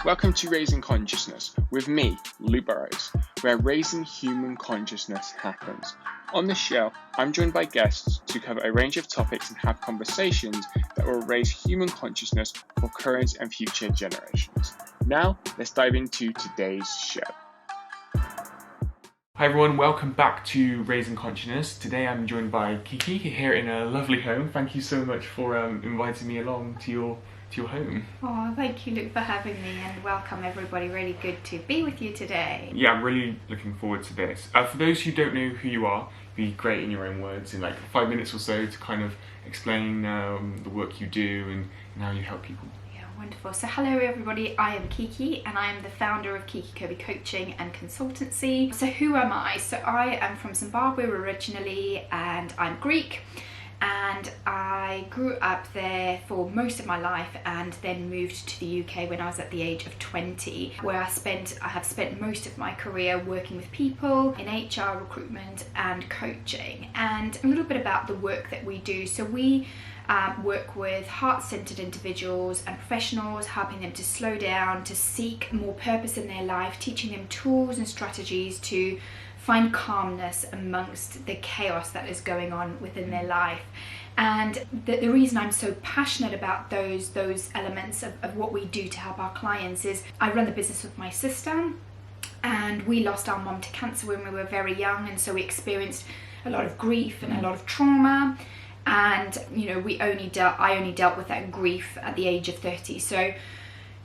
Welcome to Raising Consciousness with me, Lou Burrows, where raising human consciousness happens. On this show, I'm joined by guests to cover a range of topics and have conversations that will raise human consciousness for current and future generations. Now, let's dive into today's show. Hi everyone, welcome back to Raising Consciousness. Today I'm joined by Kiki here in a lovely home. Thank you so much for inviting me along to your home. Oh, thank you, Luke, for having me, and welcome everybody. Really good to be with you today. Yeah, I'm really looking forward to this. For those who don't know who you are, it'd be great in your own words, in like 5 minutes or so, to kind of explain the work you do and how you help people. Wonderful. So hello everybody, I am Kiki and I am the founder of Kiki Kirby Coaching and Consultancy. So who am I? So I am from Zimbabwe originally and I'm Greek, and I grew up there for most of my life and then moved to the UK when I was at the age of 20, where I have spent most of my career working with people in HR, recruitment and coaching. And a little bit about the work that we do. So we work with heart-centered individuals and professionals, helping them to slow down, to seek more purpose in their life, teaching them tools and strategies to find calmness amongst the chaos that is going on within their life. And the reason I'm so passionate about those elements of what we do to help our clients is I run the business with my sister, and we lost our mom to cancer when we were very young, and so we experienced a lot of grief and a lot of trauma. And I only dealt with that grief at the age of 30. So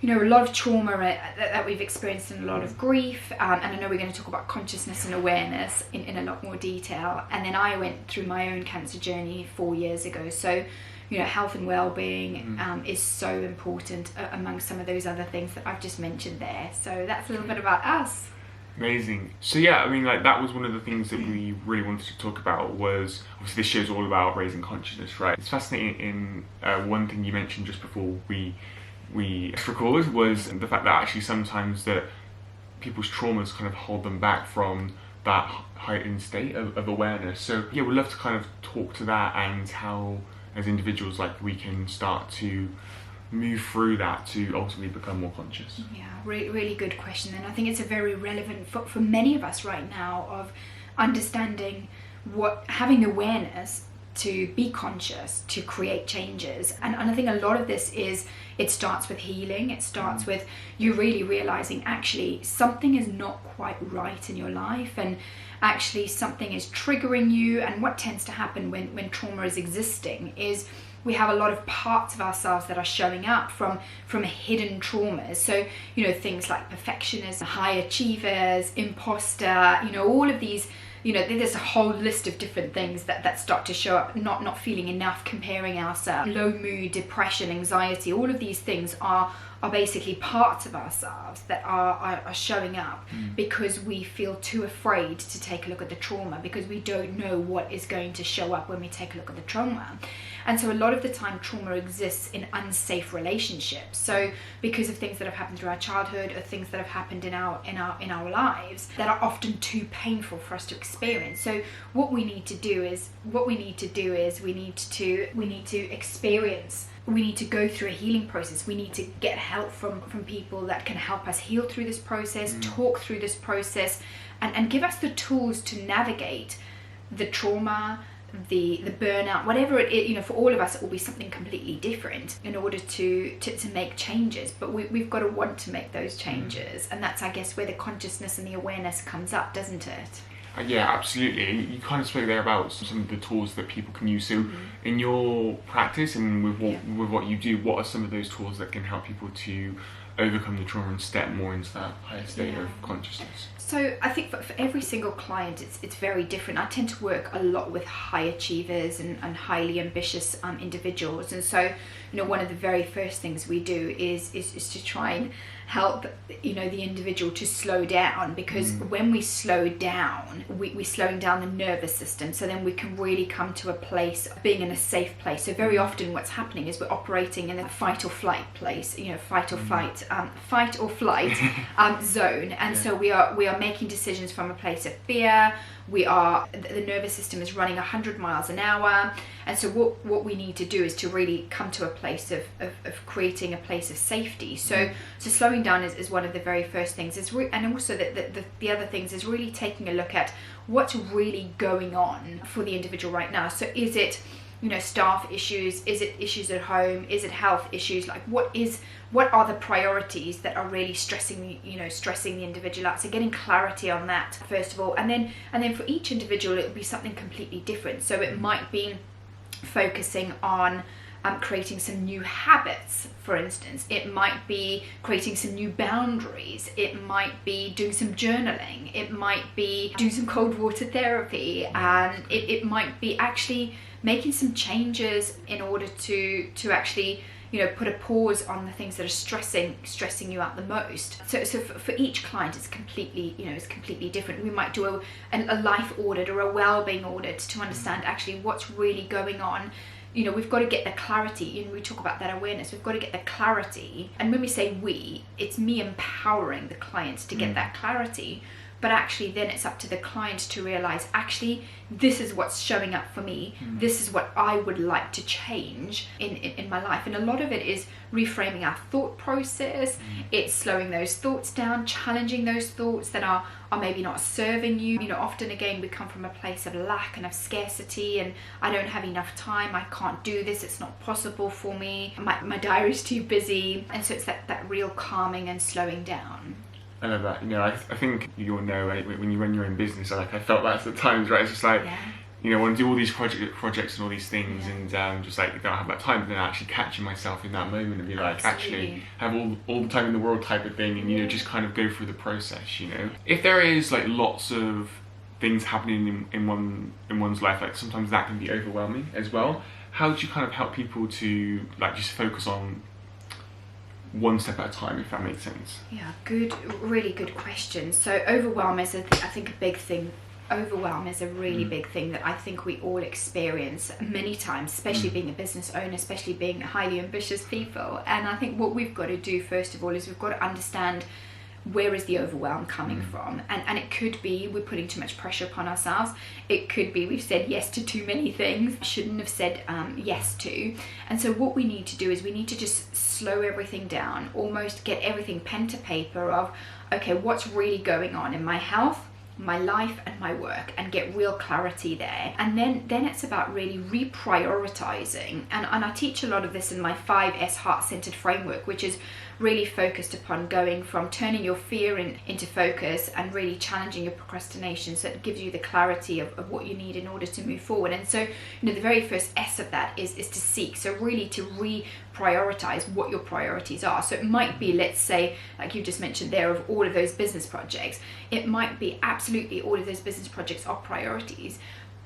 a lot of trauma that we've experienced and a lot of grief, and I know we're going to talk about consciousness and awareness in a lot more detail. And then I went through my own cancer journey 4 years ago. So health and well-being is so important among some of those other things that I've just mentioned there. So that's a little bit about us. Amazing. So yeah, I mean, like, that was one of the things that we really wanted to talk about. Was obviously this show's all about raising consciousness, right? It's fascinating. In one thing you mentioned just before we recorded was the fact that actually sometimes that people's traumas kind of hold them back from that heightened state of awareness. So yeah, we'd love to kind of talk to that and how, as individuals, like, we can start to move through that to ultimately become more conscious. Yeah, really good question, and I think it's a very relevant for many of us right now, of understanding having awareness to be conscious, to create changes. And I think a lot of this it starts with healing. It starts with you really realizing actually something is not quite right in your life, and actually something is triggering you. And what tends to happen when trauma is existing is we have a lot of parts of ourselves that are showing up from hidden traumas. So, things like perfectionists, high achievers, imposter, all of these, there's a whole list of different things that start to show up. Not feeling enough, comparing ourselves, low mood, depression, anxiety, all of these things are basically parts of ourselves that are showing up because we feel too afraid to take a look at the trauma, because we don't know what is going to show up when we take a look at the trauma. And so a lot of the time trauma exists in unsafe relationships. So because of things that have happened through our childhood or things that have happened in our lives that are often too painful for us to experience. So what we need to do is we need to experience. We need to go through a healing process. We need to get help from people that can help us heal through this process, talk through this process, and give us the tools to navigate the trauma, the burnout, whatever it is. For all of us it will be something completely different in order to make changes, but we've got to want to make those changes. And that's, I guess, where the consciousness and the awareness comes up, doesn't it? Yeah, absolutely. You kind of spoke there about some of the tools that people can use. So in your practice and with what you do, what are some of those tools that can help people to overcome the trauma and step more into that higher state of consciousness? So I think for every single client it's very different. I tend to work a lot with high achievers and highly ambitious individuals, and so one of the very first things we do is to try and help the individual to slow down, because when we slow down, we're slowing down the nervous system, so then we can really come to a place of being in a safe place. So very often what's happening is we're operating in a fight or flight place, fight or flight fight or flight zone, and so we are making decisions from a place of fear. The nervous system is running 100 miles an hour, and so what we need to do is to really come to a place of creating a place of safety. So slowing down is one of the very first things. And also the other things is really taking a look at what's really going on for the individual right now. So is it, staff issues? Is it issues at home? Is it health issues? Like what are the priorities that are really stressing the individual out? So getting clarity on that first of all, and then for each individual it will be something completely different. So it might be focusing on creating some new habits, for instance. It might be creating some new boundaries. It might be doing some journaling. It might be doing some cold water therapy, and it might be actually making some changes in order to actually put a pause on the things that are stressing you out the most. So for each client it's completely different. We might do a life audit or a well-being audit to understand actually what's really going on. We've got to get the clarity. We talk about that awareness. We've got to get the clarity. And when we say we, it's me empowering the clients to get that clarity. But actually then it's up to the client to realize, actually, this is what's showing up for me. This is what I would like to change in my life. And a lot of it is reframing our thought process. It's slowing those thoughts down, challenging those thoughts that are maybe not serving you. Often again, we come from a place of lack and of scarcity, and I don't have enough time. I can't do this. It's not possible for me. My diary's too busy. And so it's that real calming and slowing down. I love that. I think you'll know when you run your own business. I felt that at times, right? It's just like, I want to do all these projects and all these things, and just like I don't have that time. But then actually catching myself in that moment and be like, actually have all the time in the world type of thing, and just kind of go through the process. If there is like lots of things happening in one's life, like sometimes that can be overwhelming as well. How do you kind of help people to like just focus on one step at a time, if that makes sense? Yeah, really good question. So overwhelm is, I think, a big thing. Overwhelm is a really big thing that I think we all experience many times, especially being a business owner, especially being highly ambitious people. And I think what we've got to do first of all is we've got to understand where is the overwhelm coming from. And it could be we're putting too much pressure upon ourselves. It could be we've said yes to too many things shouldn't have said yes to. And so what we need to do is we need to just slow everything down, almost get everything pen to paper of, okay, what's really going on in my health, my life and my work, and get real clarity there. And then it's about really reprioritizing. And I teach a lot of this in my 5S heart-centered framework, which is really focused upon going from turning your fear into focus and really challenging your procrastination, so it gives you the clarity of what you need in order to move forward. And so the very first S of that is to seek, so really to reprioritize what your priorities are. So it might be, let's say, like you just mentioned there, of all of those business projects, it might be absolutely all of those business projects are priorities,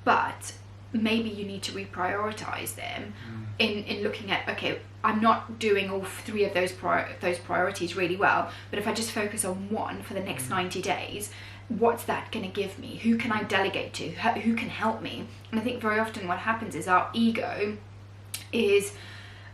but maybe you need to reprioritize them in looking at, okay, I'm not doing all three of those priorities really well, but if I just focus on one for the next 90 days, what's that going to give me? Who can I delegate to? Who can help me? And I think very often what happens is our ego is,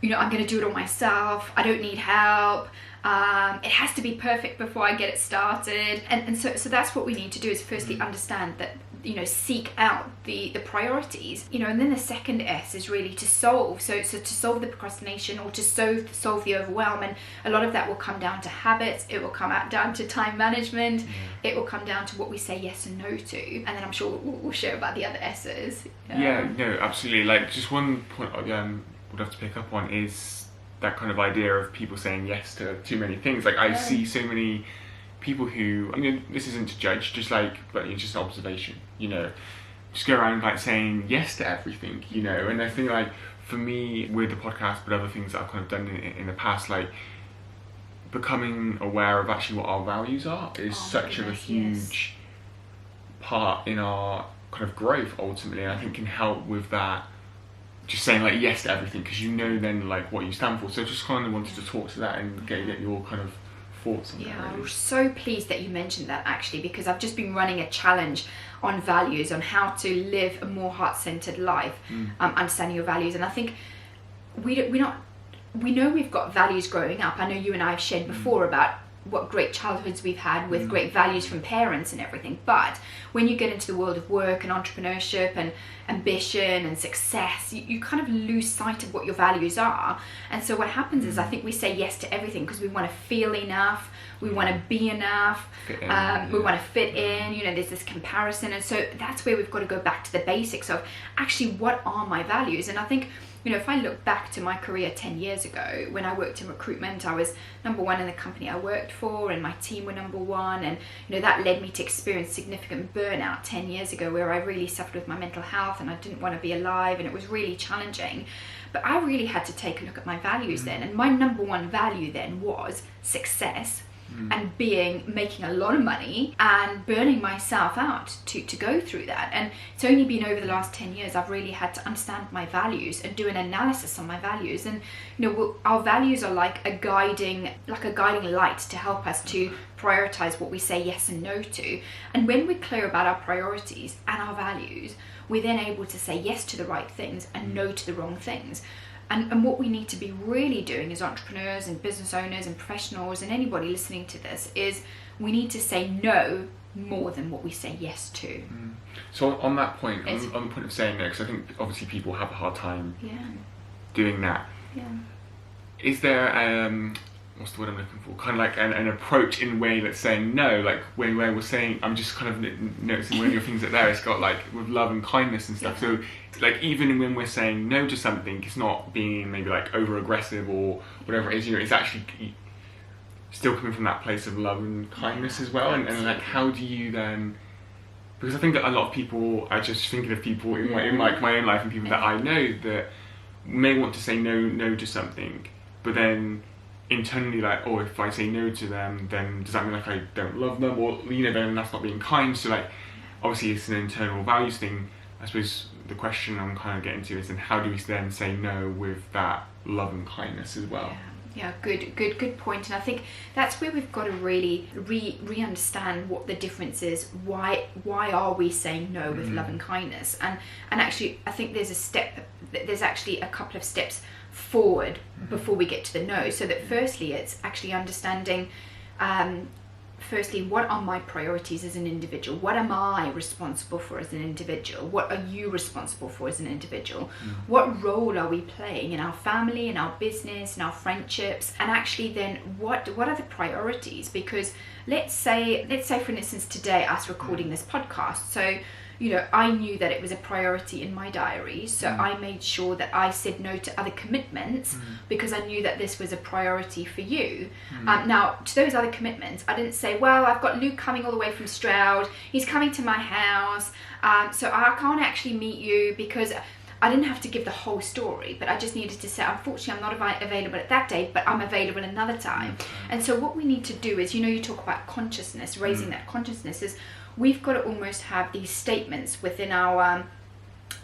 I'm going to do it all myself. I don't need help. It has to be perfect before I get it started. And so that's what we need to do, is firstly understand that, seek out the priorities, and then the second S is really to solve. So to solve the procrastination, or to solve the overwhelm. And a lot of that will come down to habits. It will come down to time management. It will come down to what we say yes and no to. And then I'm sure we'll share about the other S's. Yeah, no, absolutely. Like, just one point we'd have to pick up on is that kind of idea of people saying yes to too many things. Like, I see so many people who, this isn't to judge, but it's just an observation, just go around like saying yes to everything, and I think like for me with the podcast, but other things that I've kind of done in the past, like becoming aware of actually what our values are is such a huge part in our kind of growth ultimately, and I think can help with that, just saying like yes to everything, because then like what you stand for. So just kind of wanted to talk to that and get your kind of thoughts on that. Yeah, really. I'm so pleased that you mentioned that, actually, because I've just been running a challenge on values, on how to live a more heart-centered life, understanding your values. And I think we're not we know we've got values growing up. I know you and I have shared before about what great childhoods we've had with great values from parents and everything. But when you get into the world of work and entrepreneurship and ambition and success, you kind of lose sight of what your values are. And so what happens is I think we say yes to everything because we want to feel enough, we want to be enough, we want to fit in, you know, there's this comparison. And so that's where we've got to go back to the basics of actually what are my values. And I think, you know, if I look back to my career 10 years ago, when I worked in recruitment, I was number one in the company I worked for, and my team were number one. And, you know, that led me to experience significant burnout 10 years ago, where I really suffered with my mental health and I didn't want to be alive, and it was really challenging. But I really had to take a look at my values then. And my number one value then was success. And making a lot of money and burning myself out to go through that. And it's only been over the last 10 years I've really had to understand my values and do an analysis on my values. And, you know, our values are like a guiding light to help us to prioritize what we say yes and no to. And when we're clear about our priorities and our values, we're then able to say yes to the right things and no to the wrong things. And what we need to be really doing as entrepreneurs and business owners and professionals and anybody listening to this is we need to say no more than what we say yes to. So on that point, on the point of saying no, because I think obviously people have a hard time doing that. Yeah. Is there, what's the word I'm looking for? Kind of like an approach in a way that's saying no, like where we're saying, I'm just kind of noticing one of your things that there, it's got like with love and kindness and stuff. So like even when we're saying no to something, it's not being maybe like over aggressive or whatever it is, you know, it's actually still coming from that place of love and kindness as well. And like how do you then, because I think that a lot of people, I just thinking of people in my own life and people that I know that may want to say no to something, but then internally like, oh, if I say no to them, then does that mean like I don't love them, or, you know, then that's not being kind? So like obviously it's an internal values thing. I suppose the question I'm kind of getting to is then how do we then say no with that love and kindness as well? Yeah, good point. And I think that's where we've got to really re-understand what the difference is. Why are we saying no with love and kindness? And actually, I think there's actually a couple of steps forward before we get to the no. So that firstly, it's actually understanding firstly, what are my priorities as an individual? What am I responsible for as an individual? What are you responsible for as an individual? What role are we playing in our family, in our business, in our friendships? And actually then what are the priorities? Because let's say for instance today, us recording this podcast, so you know, I knew that it was a priority in my diary, so I made sure that I said no to other commitments because I knew that this was a priority for you. Now, to those other commitments, I didn't say, well, I've got Luke coming all the way from Stroud, he's coming to my house, so I can't actually meet you, because I didn't have to give the whole story, but I just needed to say, unfortunately, I'm not available at that date, but I'm available another time. And so what we need to do is, you know, you talk about consciousness, raising that consciousness, is we've got to almost have these statements within our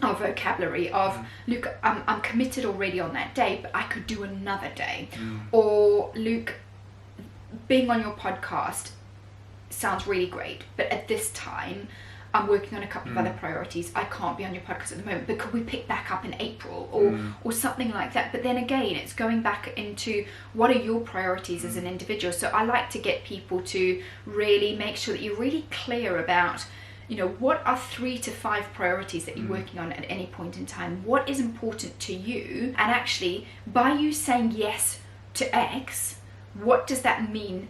vocabulary of, Luke, I'm committed already on that day, but I could do another day. Or, Luke, being on your podcast sounds really great, but at this time, I'm working on a couple of other priorities. I can't be on your podcast at the moment, but could we pick back up in April or something like that? But then again, it's going back into what are your priorities as an individual. So I like to get people to really make sure that you're really clear about, you know, what are 3 to 5 priorities that you're working on at any point in time? What is important to you? And actually, by you saying yes to X, what does that mean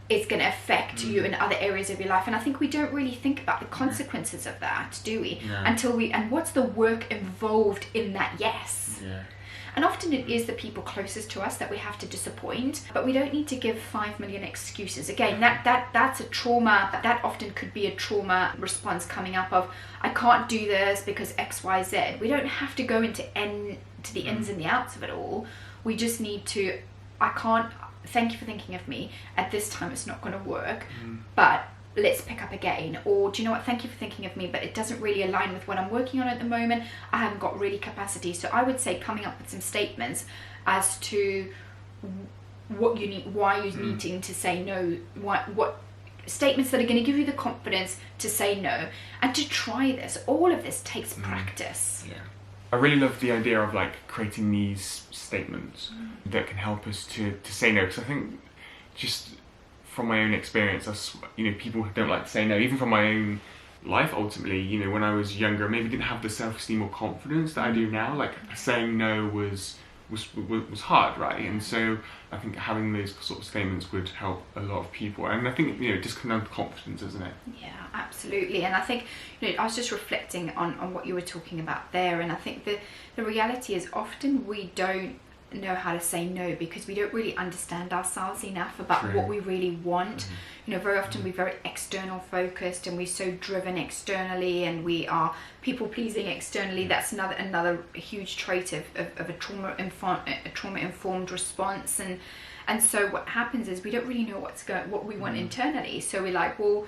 it's going to affect you in other areas of your life? And I think we don't really think about the consequences of that, do we? And what's the work involved in that yes? And often it is the people closest to us that we have to disappoint, but we don't need to give 5 million excuses. Again, that's a trauma. That often could be a trauma response coming up of, I can't do this because X, Y, Z. We don't have to go into the ins and the outs of it all. We just need to, thank you for thinking of me. At this time, it's not going to work, but let's pick up again. Or, do you know what? Thank you for thinking of me, but it doesn't really align with what I'm working on at the moment. I haven't got really capacity. So I would say coming up with some statements as to what you need, why you're needing to say no, what statements that are going to give you the confidence to say no and to try this. All of this takes practice. I really love the idea of like creating these statements that can help us to say no, because I think just from my own experience, people who don't like to say no, even from my own life ultimately, when I was younger, maybe didn't have the self-esteem or confidence that I do now. Like saying no was hard, right? And so I think having those sort of statements would help a lot of people. And I think it just comes down to confidence, isn't it? Yeah, absolutely. And I think I was just reflecting on what you were talking about there, and I think the reality is often we don't know how to say no because we don't really understand ourselves enough about what we really want. Very often we're very external focused, and we're so driven externally, and we are people pleasing externally. That's another huge trait of a trauma informed response. And so what happens is we don't really know what we want internally. So we're like, well,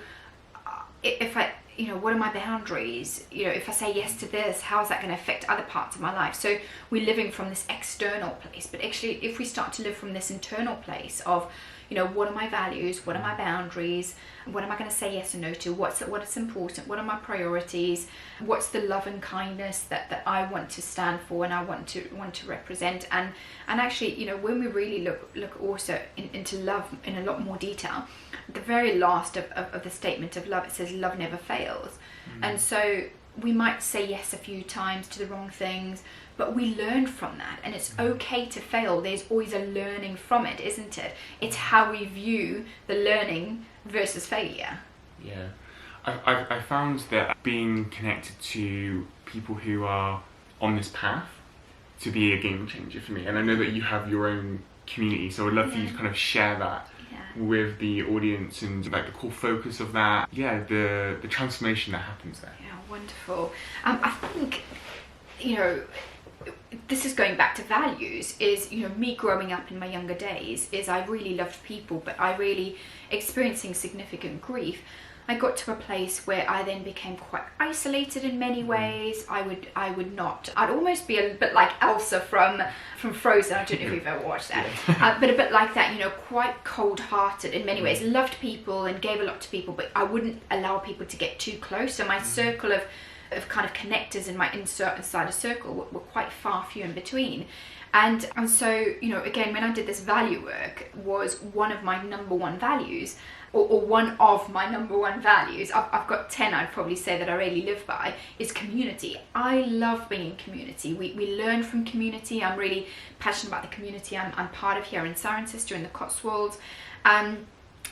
if I what are my boundaries? If I say yes to this, how is that going to affect other parts of my life? So we're living from this external place, but actually if we start to live from this internal place of, what are my values? What are my boundaries? What am I going to say yes or no to? What is important? What are my priorities? What's the love and kindness that I want to stand for and I want to represent? And actually, when we really look also into love in a lot more detail, the very last of the statement of love, it says love never fails. And so we might say yes a few times to the wrong things, but we learn from that, and it's okay to fail. There's always a learning from it, isn't it? It's how we view the learning versus failure. Yeah, I found that being connected to people who are on this path to be a game changer for me. And I know that you have your own community, so I'd love for you to kind of share that with the audience and like the core focus of that. Yeah, the transformation that happens there. Yeah, wonderful. I think, this is going back to values, is, me growing up in my younger days, is I really loved people, but I really experiencing significant grief. I got to a place where I then became quite isolated in many ways. I'd almost be a bit like Elsa from Frozen. I don't know if you've ever watched that. But a bit like that, quite cold-hearted in many ways. Loved people and gave a lot to people, but I wouldn't allow people to get too close. So my circle of kind of connectors in my inside a circle were quite far few in between. And so, again, when I did this value work, was one of my number one values, or one of my number one values, I've got 10 I'd probably say that I really live by, is community. I love being in community. We learn from community. I'm really passionate about the community I'm part of here in Cirencester in the Cotswolds.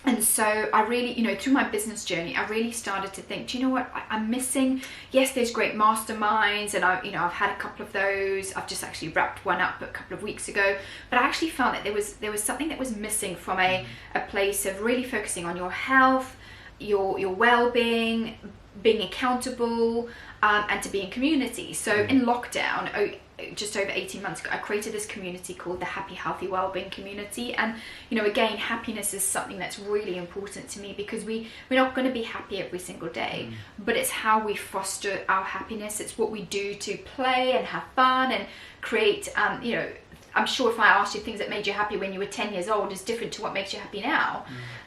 And so I really, through my business journey, I really started to think, do you know what I'm missing? Yes, there's great masterminds, and I've had a couple of those. I've just actually wrapped one up a couple of weeks ago. But I actually found that there was something that was missing from a place of really focusing on your health, your well-being, being accountable, and to be in community. So in lockdown, just over 18 months ago, I created this community called the Happy, Healthy, Wellbeing Community. And again, happiness is something that's really important to me, because we're not going to be happy every single day, but it's how we foster our happiness. It's what we do to play and have fun and create, I'm sure if I asked you things that made you happy when you were 10 years old is different to what makes you happy now.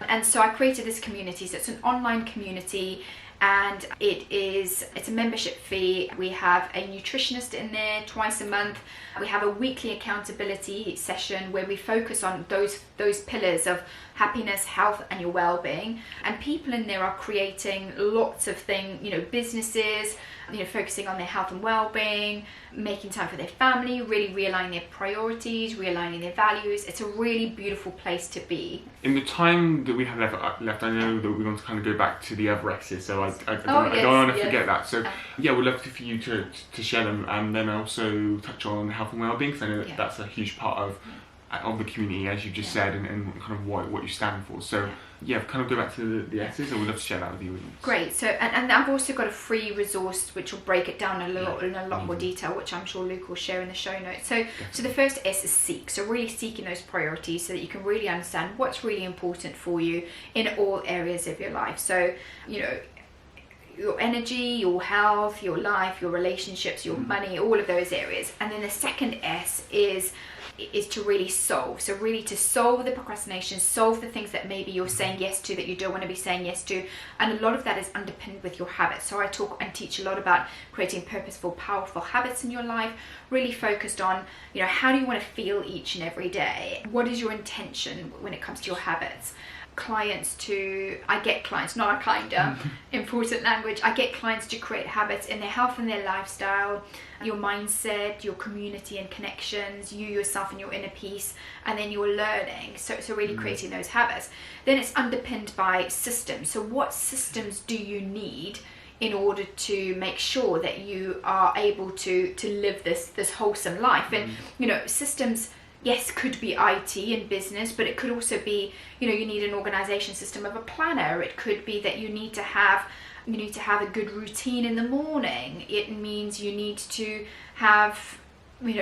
And so I created this community. So it's an online community, and it's a membership fee. We have a nutritionist in there twice a month. We have a weekly accountability session where we focus on those pillars of happiness, health, and your well-being. And people in there are creating lots of things, businesses, focusing on their health and well-being, making time for their family, really realigning their priorities, realigning their values. It's a really beautiful place to be. In the time that we have left, I know that we want to kind of go back to the other X's, so I don't want to forget that. So yeah, we'd love for you to share them, and then also touch on health and well-being, because I know that's a huge part of the community, as you just said, and kind of what you stand for. So kind of go back to the S's, and we'd love to share that with you. Great. So and I've also got a free resource which will break it down in a lot more detail, which I'm sure Luke will share in the show notes. So the first S is seek. So really seeking those priorities so that you can really understand what's really important for you in all areas of your life. So your energy, your health, your life, your relationships, your money, all of those areas. And then the second S is is to really solve. So really to solve the procrastination, solve the things that maybe you're saying yes to that you don't want to be saying yes to. And a lot of that is underpinned with your habits. So I talk and teach a lot about creating purposeful, powerful habits in your life, really focused on, how do you want to feel each and every day? What is your intention when it comes to your habits? I get clients, not a kinder, important language. I get clients to create habits in their health and their lifestyle, your mindset, your community and connections, you yourself and your inner peace, and then your learning. So really creating those habits. Then it's underpinned by systems. So what systems do you need in order to make sure that you are able to live this wholesome life? And systems, yes, could be IT and business, but it could also be, you need an organization system of a planner. It could be that you need to have a good routine in the morning. It means you need to have,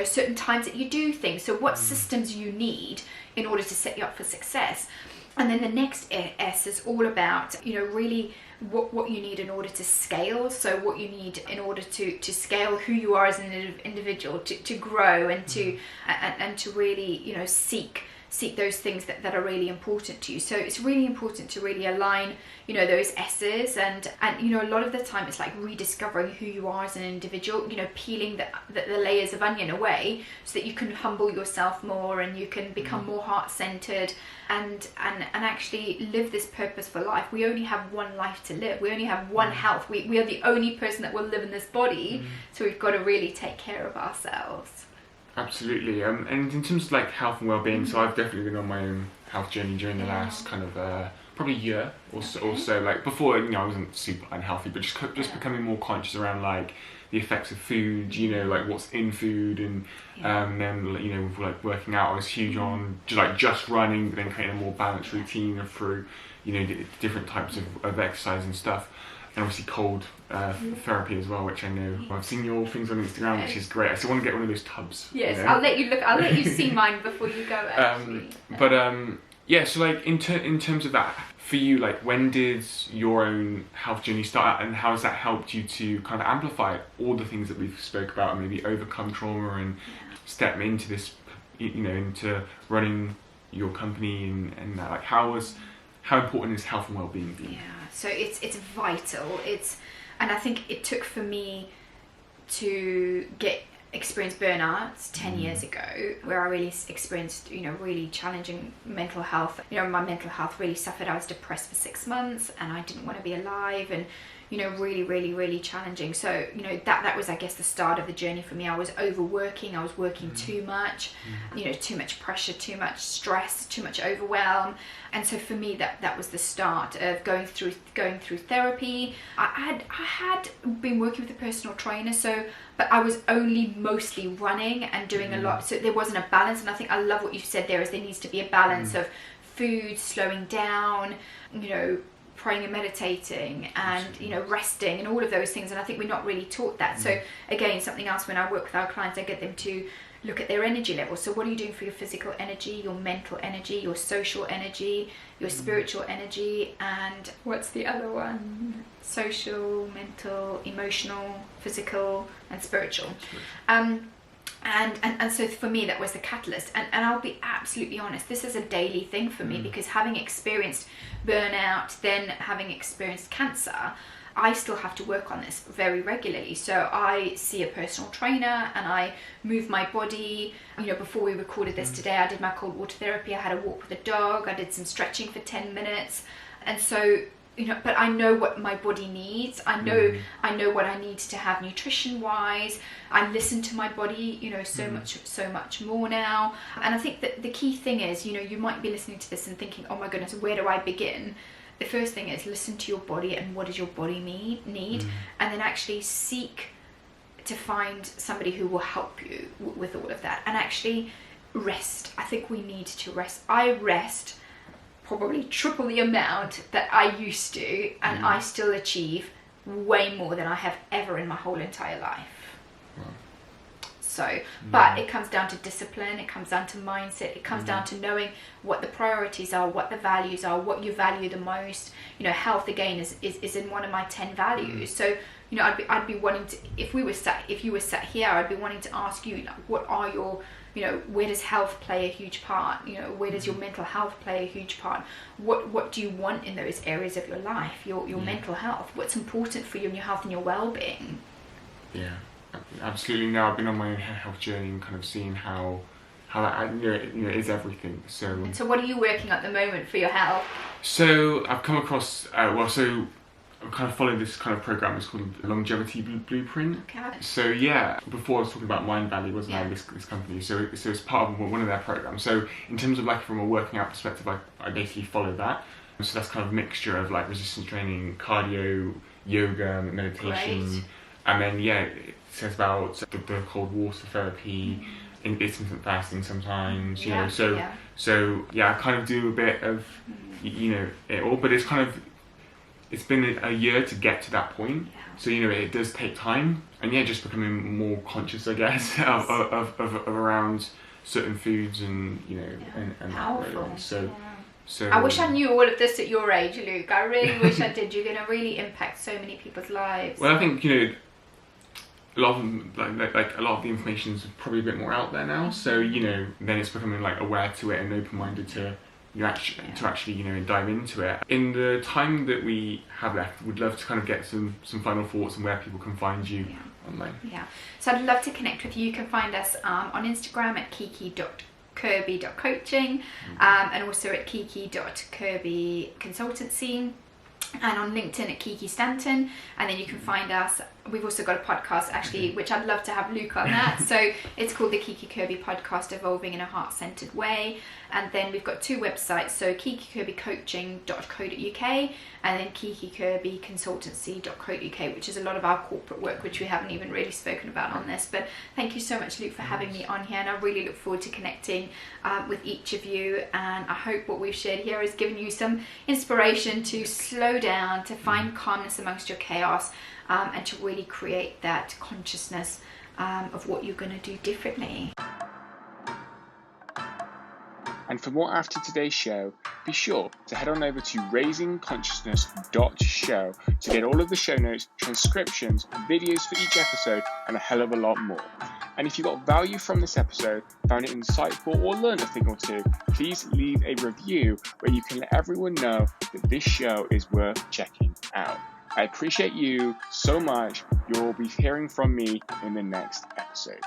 certain times that you do things. So what systems you need in order to set you up for success. And then the next S is all about, really what you need in order to scale. So what you need in order to scale who you are as an individual, to grow and to really, seek those things that are really important to you. So it's really important to really align, those S's and a lot of the time it's like rediscovering who you are as an individual, peeling the layers of onion away so that you can humble yourself more and you can become more heart-centered and actually live this purposeful life. We only have one life to live. We only have one health. We are the only person that will live in this body. So we've got to really take care of ourselves. Absolutely. And in terms of like health and well-being, so I've definitely been on my own health journey during the last kind of probably year or so. Like before, I wasn't super unhealthy, but just becoming more conscious around like the effects of food, like what's in food, and then with like working out, I was huge on just running, but then creating a more balanced routine through different types of exercise and stuff. And obviously cold therapy as well, which I know I've seen your things on Instagram, which is great. I still want to get one of those tubs. Yes, I'll let you see mine before you go. Actually, so like in terms of that, for you, like when did your own health journey start, and how has that helped you to kind of amplify all the things that we've spoke about, and maybe overcome trauma and step into this, into running your company and that, like how important is health and well-being for you? So it's vital. And I think it took for me to experience burnout 10 years ago, where I really experienced, really challenging mental health. My mental health really suffered. I was depressed for 6 months and I didn't want to be alive, and really, really, really challenging. So, that was, I guess, the start of the journey for me. I was overworking. I was working too much, too much pressure, too much stress, too much overwhelm. And so for me, that was the start of going through therapy. I had been working with a personal trainer, but I was only mostly running and doing a lot. So there wasn't a balance. And I think I love what you said there, is there needs to be a balance of food, slowing down, praying and meditating, and resting, and all of those things. And I think we're not really taught that. So again, something else, when I work with our clients, I get them to look at their energy level. So what are you doing for your physical energy, your mental energy, your social energy, your spiritual energy, and what's the other one? Social, mental, emotional, physical, and spiritual. And so for me, that was the catalyst. And I'll be absolutely honest, this is a daily thing for me, because having experienced burnout, then having experienced cancer, I still have to work on this very regularly. So I see a personal trainer and I move my body. Before we recorded this today, I did my cold water therapy. I had a walk with a dog. I did some stretching for 10 minutes. And so, but I know what my body needs. I know what I need to have nutrition wise. I listen to my body, so much more now. And I think that the key thing is, you might be listening to this and thinking, oh my goodness, where do I begin? The first thing is listen to your body and what does your body need, and then actually seek to find somebody who will help you with all of that, and actually rest. I think we need to rest. I rest probably triple the amount that I used to, and I still achieve way more than I have ever in my whole entire life. Wow. So, but it comes down to discipline, it comes down to mindset, it comes down to knowing what the priorities are, what the values are, what you value the most. Health again is in one of my 10 values. So, I'd be wanting to, if you were sat here, I'd be wanting to ask you, what are your you know, where does health play a huge part? You know, where does your mental health play a huge part? What do you want in those areas of your life? Your mental health. What's important for you and your health and your well-being? Yeah, absolutely. Now I've been on my own health journey and kind of seeing how that, you know, is everything. So what are you working at the moment for your health? So I've come across I've kind of followed this kind of program. It's called the Longevity Blueprint. Okay. So yeah, before I was talking about Mind Valley, wasn't I? This company. So it's part of one of their programs. So in terms of like from a working out perspective, I basically follow that. So that's kind of a mixture of like resistance training, cardio, yoga, meditation. Great. And then it says about the cold water therapy, intermittent fasting sometimes, you know. So I kind of do a bit of, you know, it all, but it's been a year to get to that point. So, you know, it does take time, and just becoming more conscious, I guess, of around certain foods and, you know, and powerful. That really. So I wish I knew all of this at your age, Luke. I really wish I did. You're going to really impact so many people's lives. Well, I think, you know, a lot of them, like a lot of the information is probably a bit more out there now. So, you know, then it's becoming like aware to it and open-minded to actually, you know, dive into it. In the time that we have left, we'd love to kind of get some final thoughts on where people can find you online. Yeah. So I'd love to connect with you. You can find us on Instagram at kiki.kirby.coaching and also at kiki.kirbyconsultancy. And on LinkedIn at Kiki Stanton, and then you can find us. We've also got a podcast actually, which I'd love to have Luke on that. So it's called the Kiki Kirby Podcast, Evolving in a Heart-Centered Way. And then we've got two websites, so kikikirbycoaching.co.uk and then kikikirbyconsultancy.co.uk, which is a lot of our corporate work, which we haven't even really spoken about on this. But thank you so much, Luke, for having me on here, and I really look forward to connecting with each of you. And I hope what we've shared here has given you some inspiration to slow down, to find calmness amongst your chaos, and to really create that consciousness of what you're going to do differently. And for more after today's show, be sure to head on over to raisingconsciousness.show to get all of the show notes, transcriptions, videos for each episode, and a hell of a lot more. And if you got value from this episode, found it insightful, or learned a thing or two, please leave a review where you can let everyone know that this show is worth checking out. I appreciate you so much. You'll be hearing from me in the next episode.